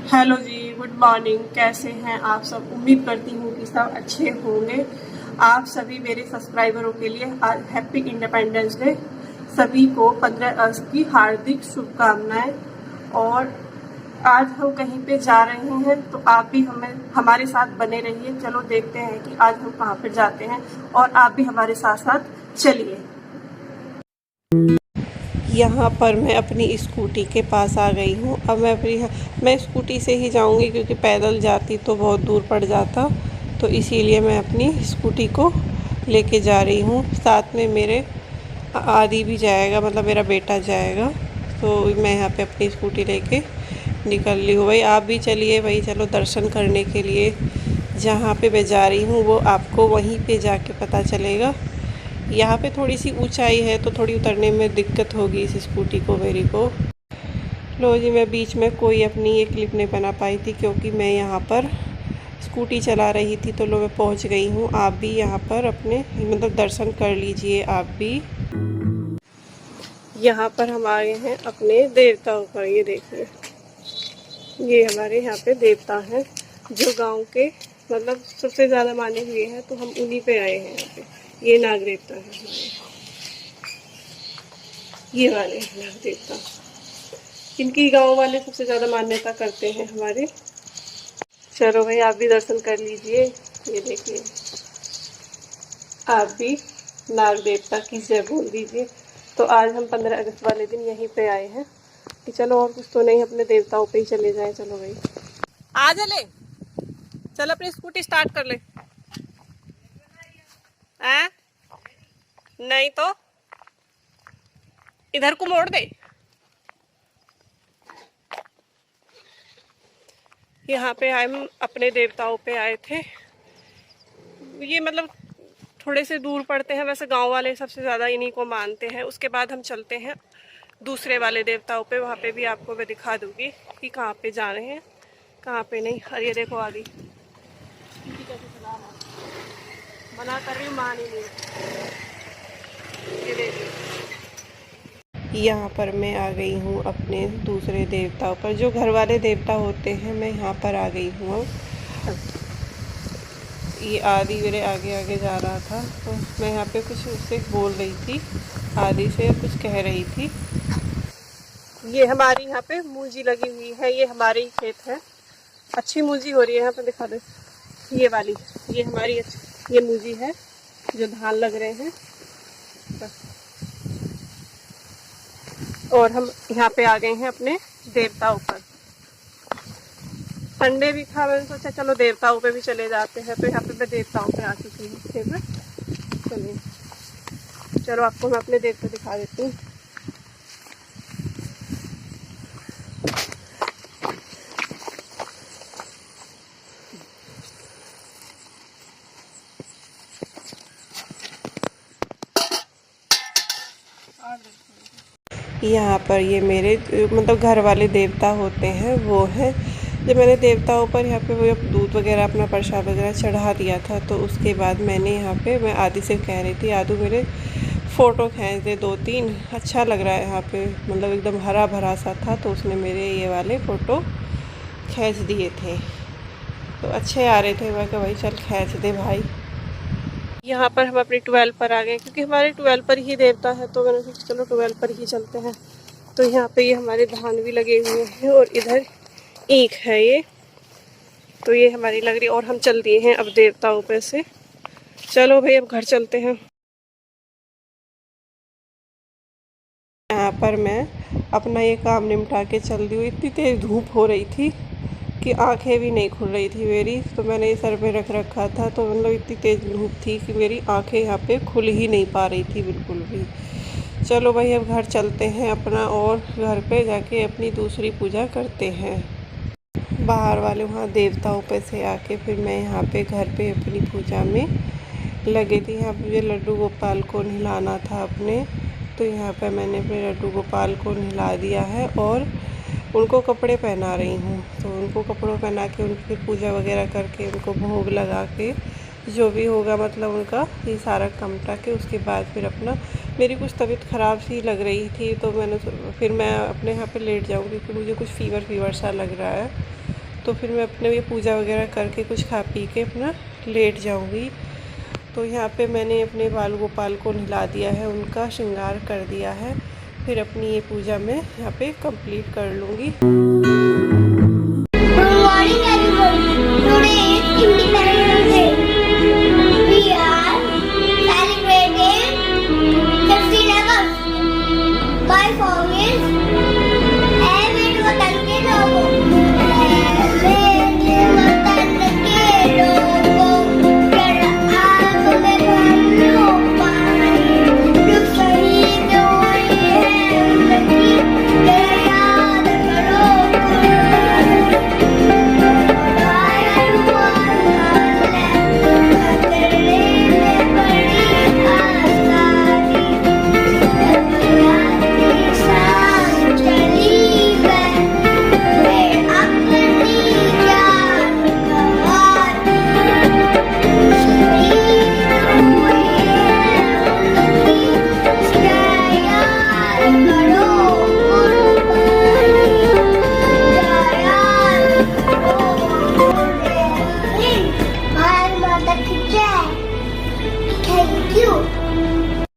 Hello जी, good morning. कैसे हैं आप सब? उम्मीद करती हूँ कि सब अच्छे होंगे। आप सभी मेरे सब्सक्राइबरों के लिए आज हैप्पी इंडिपेंडेंस डे। सभी को 15 अगस्त की हार्दिक शुभकामनाएं। और आज हम कहीं पे जा रहे हैं तो आप भी हमें हमारे साथ बने रहिए। चलो देखते हैं कि आज हम कहाँ पर जाते हैं और आप भी हमारे साथ साथ चलिए। यहाँ पर मैं अपनी स्कूटी के पास आ गई हूँ। अब मैं स्कूटी से ही जाऊँगी क्योंकि पैदल जाती तो बहुत दूर पड़ जाता, तो इसीलिए मैं अपनी स्कूटी को लेके जा रही हूँ। साथ में मेरे आदि भी जाएगा, मतलब मेरा बेटा जाएगा। तो मैं यहाँ पे अपनी स्कूटी लेके निकल ली हूँ। भाई आप भी चलिए भाई, चलो दर्शन करने के लिए। जहाँ पे मैं जा रही हूँ वो आपको वहीं पे जाके पता चलेगा। यहाँ पे थोड़ी सी ऊंचाई है तो थोड़ी उतरने में दिक्कत होगी इस स्कूटी को मेरी को। लो जी, मैं बीच में कोई अपनी ये क्लिप नहीं बना पाई थी क्योंकि मैं यहाँ पर स्कूटी चला रही थी। तो लो मैं पहुँच गई हूँ। आप भी यहाँ पर अपने मतलब दर्शन कर लीजिए आप भी। यहाँ पर हम आ गए हैं अपने देवताओं पर। ये देखिए, ये हमारे यहाँ पे देवता हैं जो गांव के मतलब सबसे ज़्यादा माने हुए हैं, तो हम उन्हीं पे आए हैं यहाँ पे। ये नाग देवता है हमारे, ये वाले नाग देवता, इनकी गांव वाले सबसे ज़्यादा मान्यता करते हैं हमारे। चलो भाई आप भी दर्शन कर लीजिए। ये देखिए, आप भी नाग देवता की जय बोल दीजिए। तो आज हम 15 अगस्त वाले दिन यहीं पे आए हैं कि चलो और कुछ तो नहीं, अपने देवताओं पे ही चले जाएं। चलो भाई आ जा ले, चल अपनी स्कूटी स्टार्ट कर ले। आ? नहीं तो इधर को मोड़ दे। यहाँ पे हम अपने देवताओं पे आए थे। ये मतलब थोड़े से दूर पड़ते हैं, वैसे गांव वाले सबसे ज़्यादा इन्हीं को मानते हैं। उसके बाद हम चलते हैं दूसरे वाले देवताओं पे। वहाँ पे भी आपको मैं दिखा दूँगी कि कहाँ पे जा रहे हैं कहाँ पे नहीं। और ये देखो आदि कैसे चला मना कर रही हूँ, मान ही नहीं। ये देखिए, यहाँ पर मैं आ गई हूँ अपने दूसरे देवताओं पर। जो घर वाले देवता होते हैं मैं यहाँ पर आ गई हूँ। ये आदि मेरे आगे आगे जा रहा था तो मैं यहाँ पे कुछ उससे बोल रही थी, आदि से कुछ कह रही थी। ये हमारी यहाँ पे मूंजी लगी हुई है, ये हमारे ही खेत है। अच्छी मूंजी हो रही है। यहाँ पे दिखा दे, ये वाली, ये हमारी ये मूंजी है जो धान लग रहे हैं। और हम यहाँ पे आ गए हैं अपने देवताओं पर। संडे भी था, मैंने सोचा चलो देवताओं पे भी चले जाते हैं। तो यहाँ पे मैं देवताओं पे आ चुकी हूँ। चलिए, चलो आपको मैं अपने देवता दिखा देती हूँ। यहाँ पर ये मेरे मतलब घर वाले देवता होते हैं, वो हैं। जब मैंने देवताओं पर यहाँ पे वो दूध वगैरह अपना प्रसाद वगैरह चढ़ा दिया था, तो उसके बाद मैंने यहाँ पे मैं आदि से कह रही थी, आदू मेरे फ़ोटो खींच दे 2-3। अच्छा लग रहा है यहाँ पे, मतलब एकदम हरा भरा सा था। तो उसने मेरे ये वाले फ़ोटो खींच दिए थे, तो अच्छे आ रहे थे। मैं कहा भाई चल खींच दे भाई। यहाँ पर हम अपनी 12 पर आ गए क्योंकि हमारे 12 पर ही देवता है। तो मैंने सोचा चलो 12 पर ही चलते हैं। तो यहाँ पे ये हमारे धान भी लगे हुए हैं और इधर ईख है ये, तो ये हमारी लग रही। और हम चल दिए हैं अब देवताओं पे से। चलो भाई अब घर चलते हैं। यहाँ पर मैं अपना ये काम निपटा के चल दी हूँ। इतनी तेज़ धूप हो रही थी कि आंखें भी नहीं खुल रही थी मेरी। तो मैंने ये सर पे रख रखा था, तो मतलब इतनी तेज़ धूप थी कि मेरी आंखें यहाँ पे खुल ही नहीं पा रही थी बिल्कुल भी। चलो भाई अब घर चलते हैं अपना, और घर पे जाके अपनी दूसरी पूजा करते हैं। बाहर वाले वहाँ देवताओं पे से आके फिर मैं यहाँ पे घर पे अपनी पूजा में लगी थी। यहाँ पे मुझे लड्डू गोपाल को नहलाना था अपने, तो यहाँ पे मैंने अपने लड्डू गोपाल को नहला दिया है और उनको कपड़े पहना रही हूँ। तो उनको कपड़ों पहना के उनकी पूजा वगैरह करके उनको भोग लगा के जो भी होगा मतलब उनका ये सारा कमटा के उसके बाद फिर अपना, मेरी कुछ तबीयत ख़राब सी लग रही थी तो मैंने फिर मैं अपने यहाँ पे लेट जाऊँगी क्योंकि मुझे कुछ फीवर सा लग रहा है। तो फिर मैं अपने ये पूजा वगैरह करके कुछ खा पी के अपना लेट जाऊंगी। तो यहाँ पे मैंने अपने बाल गोपाल को नहला दिया है, उनका श्रृंगार कर दिया है। फिर अपनी ये पूजा मैं यहाँ पे कंप्लीट कर लूँगी।